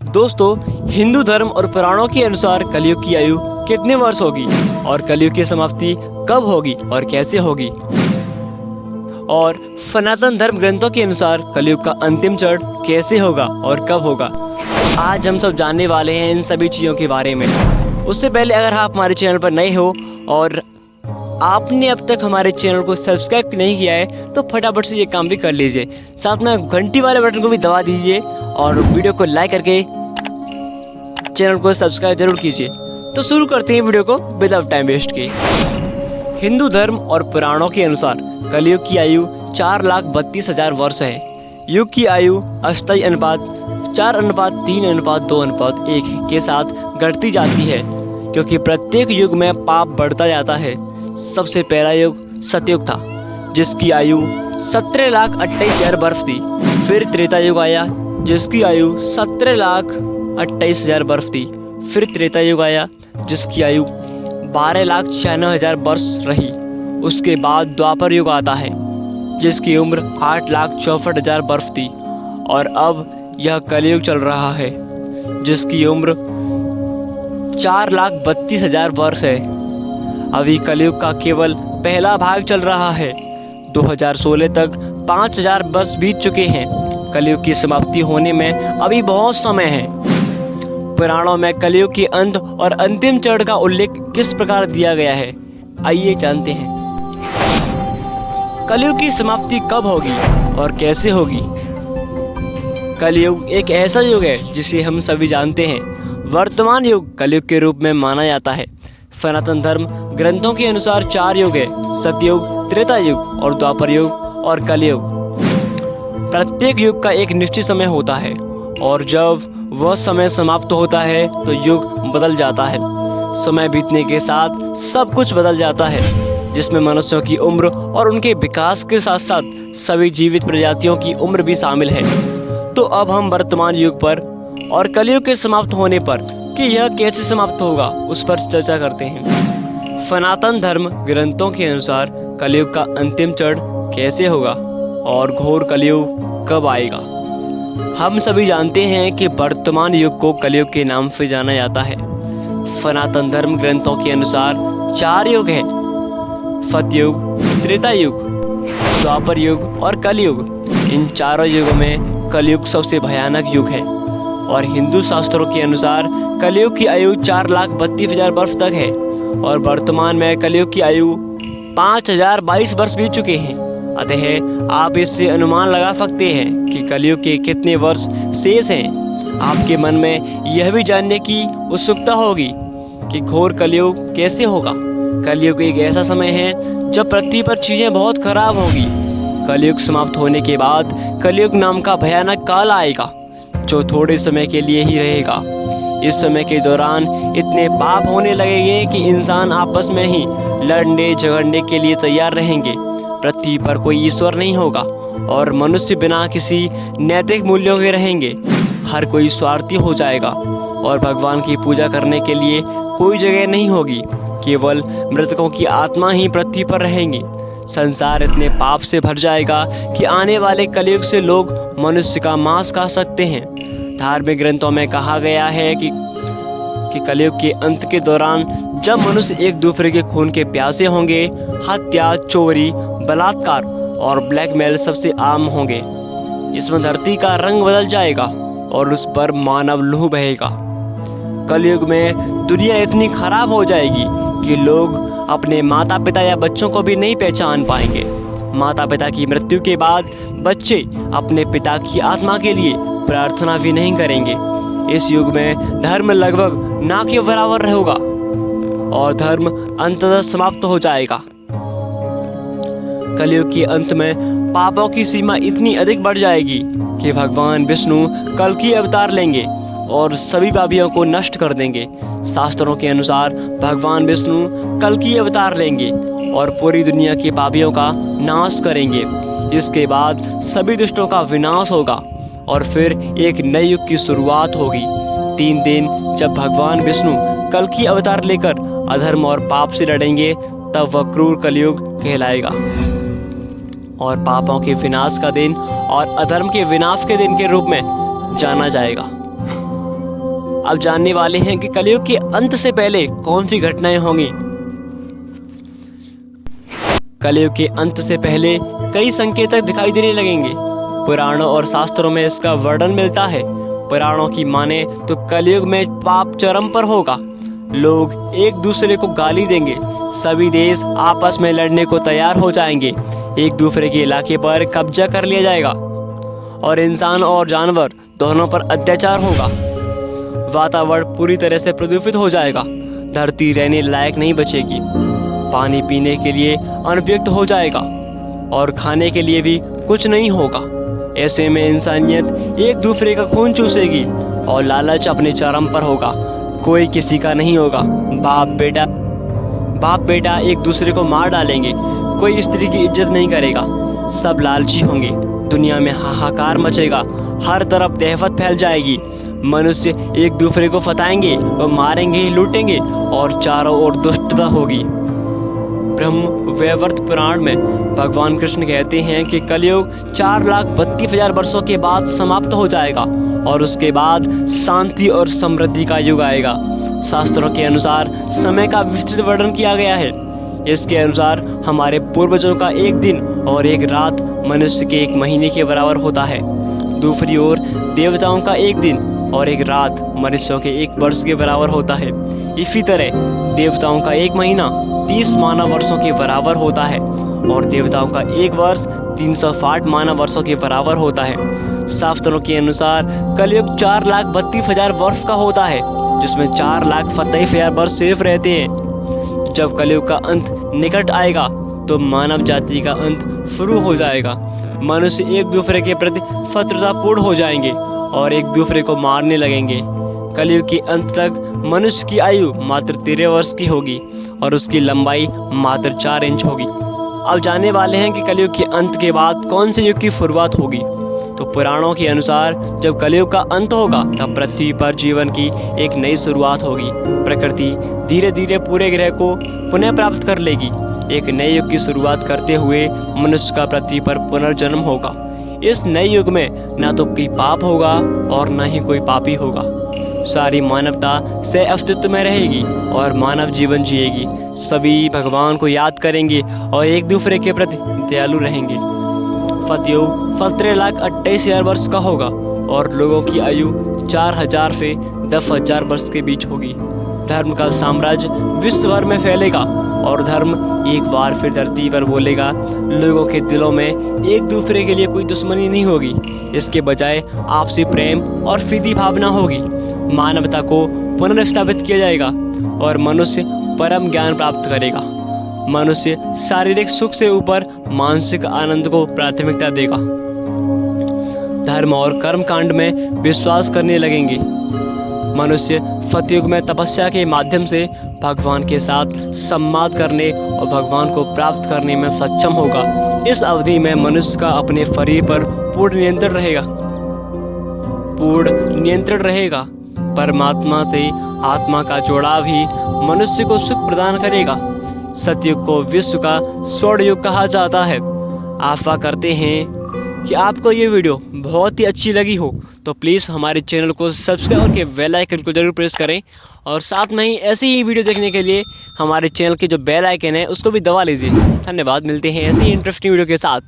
दोस्तों, हिंदू धर्म और पुराणों के अनुसार कलयुग की आयु कितने वर्ष होगी और कलयुग की समाप्ति कब होगी और कैसे होगी, और सनातन धर्म ग्रंथों के अनुसार कलयुग का अंतिम चरण कैसे होगा और कब होगा, आज हम सब जानने वाले हैं इन सभी चीज़ों के बारे में। उससे पहले अगर आप हमारे चैनल पर नए हो और आपने अब तक हमारे चैनल को सब्सक्राइब नहीं किया है तो फटाफट से ये काम भी कर लीजिए, साथ में घंटी वाले बटन को भी दबा दीजिए और वीडियो को लाइक करके चैनल को सब्सक्राइब जरूर कीजिए। तो शुरू करते हैं वीडियो को विदाउट टाइम वेस्ट के। हिंदू धर्म और पुराणों के अनुसार कलयुग की आयु 4,32,000 वर्ष है। युग की आयु अस्थायी अनुपात 4:3:2:1 के साथ घटती जाती है, क्योंकि प्रत्येक युग में पाप बढ़ता जाता है। सबसे पहला युग सतयुग था, जिसकी आयु 17,28,000 वर्ष थी। फिर त्रेता युग आया, जिसकी आयु 17,28,000 वर्ष थी। फिर त्रेता युग आया, जिसकी आयु 12,96,000 वर्ष रही। उसके बाद द्वापर युग आता है, जिसकी उम्र 8,64,000 वर्ष थी। और अब यह कलयुग चल रहा है, जिसकी उम्र 4,32,000 वर्ष है। अभी कलयुग का केवल पहला भाग चल रहा है। 2016 तक 5,000 वर्ष बीत चुके हैं। कलयुग की समाप्ति होने में अभी बहुत समय है। पुराणों में कलयुग के अंत और अंतिम चरण का उल्लेख किस प्रकार दिया गया है, आइए जानते हैं। कलयुग की समाप्ति कब होगी और कैसे होगी। कलयुग एक ऐसा युग है जिसे हम सभी जानते हैं। वर्तमान युग कलयुग के रूप में माना जाता है। सनातन धर्म ग्रंथों के अनुसार 4 युग है: सतयुग, त्रेता युग और द्वापर युग और कलयुग। प्रत्येक युग का एक निश्चित समय होता है और जब वह समय समाप्त होता है तो युग बदल जाता है। समय बीतने के साथ सब कुछ बदल जाता है, जिसमें मनुष्यों की उम्र और उनके विकास के साथ साथ सभी जीवित प्रजातियों की उम्र भी शामिल है। तो अब हम वर्तमान युग पर और कलयुग के समाप्त होने पर कि यह कैसे समाप्त होगा उस पर चर्चा करते हैं। सनातन धर्म ग्रंथों के अनुसार कलयुग का अंतिम चरण कैसे होगा और घोर कलयुग कब आएगा। हम सभी जानते हैं कि वर्तमान युग को कलयुग के नाम से जाना जाता है। सनातन धर्म ग्रंथों के अनुसार 4 युग है: सतयुग, त्रेता युग, द्वापर युग और कलयुग। इन चारों युगों में कलयुग सबसे भयानक युग है और हिंदू शास्त्रों के अनुसार कलयुग की आयु 4,32,000 वर्ष तक है और वर्तमान में कलयुग की आयु 5,022 वर्ष बीत चुके हैं। अतः आप इससे अनुमान लगा सकते हैं कि कलयुग के कितने वर्ष शेष हैं। आपके मन में यह भी जानने की उत्सुकता होगी कि घोर कलयुग कैसे होगा। कलयुग एक ऐसा समय है जब पृथ्वी पर चीज़ें बहुत खराब होगी। कलयुग समाप्त होने के बाद कलयुग नाम का भयानक काल आएगा, जो थोड़े समय के लिए ही रहेगा। इस समय के दौरान इतने पाप होने लगेंगे कि इंसान आपस में ही लड़ने झगड़ने के लिए तैयार रहेंगे। पृथ्वी पर कोई ईश्वर नहीं होगा और मनुष्य बिना किसी नैतिक मूल्यों के रहेंगे। हर कोई स्वार्थी हो जाएगा और भगवान की पूजा करने के लिए कोई जगह नहीं होगी। केवल मृतकों की आत्मा ही पृथ्वी पर रहेंगी। संसार इतने पाप से भर जाएगा कि आने वाले कलयुग से लोग मनुष्य का मांस खा सकते हैं। धार्मिक ग्रंथों में कहा गया है कि कलयुग के अंत के दौरान जब मनुष्य एक दूसरे के खून के प्यासे होंगे, हत्या, चोरी, बलात्कार और ब्लैकमेल सबसे आम होंगे। इसमें धरती का रंग बदल जाएगा और उस पर मानव लहू बहेगा। कलयुग में दुनिया इतनी खराब हो जाएगी कि लोग अपने माता पिता या बच्चों को भी नहीं पहचान पाएंगे। माता पिता की मृत्यु के बाद बच्चे अपने पिता की आत्मा के लिए प्रार्थना भी नहीं करेंगे। इस युग में धर्म लगभग ना के बराबर होगा और धर्म अंततः समाप्त हो जाएगा। कलयुग के अंत में पापों की सीमा इतनी अधिक बढ़ जाएगी कि भगवान विष्णु कल्कि अवतार लेंगे और सभी पापियों को नष्ट कर देंगे। शास्त्रों के अनुसार भगवान विष्णु कल्कि अवतार लेंगे और पूरी दुनिया के पापियों का नाश करेंगे। इसके बाद सभी दुष्टों का विनाश होगा और फिर एक नए युग की शुरुआत होगी। 3 दिन जब भगवान विष्णु कल्कि अवतार लेकर अधर्म और पाप से लड़ेंगे, तब वह क्रूर कलयुग कहलाएगा और पापों के विनाश का दिन और अधर्म के विनाश के दिन के रूप में जाना जाएगा। अब जानने वाले हैं कि कलयुग के अंत से पहले कौन सी घटनाएं होंगी। कलयुग के अंत से पहले कई संकेतक दिखाई देने लगेंगे। पुराणों और शास्त्रों में इसका वर्णन मिलता है। पुराणों की माने तो कलयुग में पाप चरम पर होगा। लोग एक दूसरे को गाली देंगे। सभी देश आपस में लड़ने को तैयार हो जाएंगे। एक दूसरे के इलाके पर कब्जा कर लिया जाएगा और इंसान और जानवर दोनों पर अत्याचार होगा। वातावरण पूरी तरह से प्रदूषित हो जाएगा। धरती रहने लायक नहीं बचेगी। पानी पीने के लिए अनुपयुक्त हो जाएगा और खाने के लिए भी कुछ नहीं होगा। ऐसे में इंसानियत एक दूसरे का खून चूसेगी और लालच अपने चरम पर होगा। कोई किसी का नहीं होगा। बाप बेटा एक दूसरे को मार डालेंगे। कोई स्त्री की इज्जत नहीं करेगा। सब लालची होंगे। दुनिया में हाहाकार मचेगा। हर तरफ दहशत फैल जाएगी। मनुष्य एक दूसरे को फताएंगे और मारेंगे, लूटेंगे और चारों ओर दुष्टता होगी। ब्रह्म वैवर्त पुराण में भगवान कृष्ण कहते हैं कि कलयुग 4,32,000 वर्षों के बाद समाप्त हो जाएगा और उसके बाद शांति और समृद्धि का युग आएगा। शास्त्रों के अनुसार समय का विस्तृत वर्णन किया गया है। इसके अनुसार हमारे पूर्वजों का एक दिन और एक रात मनुष्य के एक महीने के बराबर होता है। दूसरी ओर देवताओं का एक दिन और एक रात मनुष्यों के एक वर्ष के बराबर होता है। इसी तरह देवताओं का एक महीना 30 मानव वर्षों के बराबर होता है और देवताओं का एक वर्ष 360 मानव वर्षों के बराबर होता है। शास्त्रों के अनुसार कलयुग 4,32,000 वर्ष का होता है, जिसमें 4,27,000 वर्ष सिर्फ रहते हैं। जब कलयुग का अंत निकट आएगा तो मानव जाति का अंत शुरू हो जाएगा। मनुष्य एक दूसरे के प्रति शत्रुतापूर्ण हो जाएंगे और एक दूसरे को मारने लगेंगे। कलयुग के अंत तक मनुष्य की आयु मात्र 13 वर्ष की होगी और उसकी लंबाई मात्र 4 इंच होगी। अब जानने वाले हैं कि कलयुग के अंत के बाद कौन से युग की शुरुआत होगी। तो पुराणों के अनुसार जब कलयुग का अंत होगा तब पृथ्वी पर जीवन की एक नई शुरुआत होगी। प्रकृति धीरे धीरे पूरे ग्रह को पुनः प्राप्त कर लेगी। एक नए युग की शुरुआत करते हुए मनुष्य का पृथ्वी पर पुनर्जन्म होगा। इस नए युग में ना तो कोई पाप होगा और ना ही कोई पापी होगा। सारी मानवता से अस्तित्व में रहेगी और मानव जीवन जिएगी। सभी भगवान को याद करेंगे और एक दूसरे के प्रति दयालु रहेंगे। सतयुग 17,28,000 वर्ष का होगा और लोगों की आयु 4,000 से 10,000 वर्ष के बीच होगी। धर्म का साम्राज्य विश्व भर में फैलेगा और धर्म एक बार फिर धरती पर बोलेगा। लोगों के दिलों में एक दूसरे के लिए कोई दुश्मनी नहीं होगी। इसके बजाय आपसी प्रेम और फिदी भावना होगी। मानवता को पुनर्स्थापित किया जाएगा और मनुष्य परम ज्ञान प्राप्त करेगा। मनुष्य शारीरिक सुख से ऊपर मानसिक आनंद को प्राथमिकता देगा। धर्म और कर्म कांड में विश्वास करने लगेंगे। मनुष्य सतयुग में तपस्या के माध्यम से भगवान के साथ संवाद करने और भगवान को प्राप्त करने में सक्षम होगा। इस अवधि में मनुष्य का अपने शरीर पर पूर्ण नियंत्रण रहेगा। परमात्मा से आत्मा का जुड़ाव ही मनुष्य को सुख प्रदान करेगा। सतयुग को विश्व का स्वर्ण युग कहा जाता है। आशा करते हैं कि आपको ये वीडियो बहुत ही अच्छी लगी हो, तो प्लीज़ हमारे चैनल को सब्सक्राइब करके बेल आइकन को जरूर प्रेस करें और साथ में ही ऐसी ही वीडियो देखने के लिए हमारे चैनल के जो बेल आइकन है उसको भी दबा लीजिए। धन्यवाद। मिलते हैं ऐसी ही इंटरेस्टिंग वीडियो के साथ।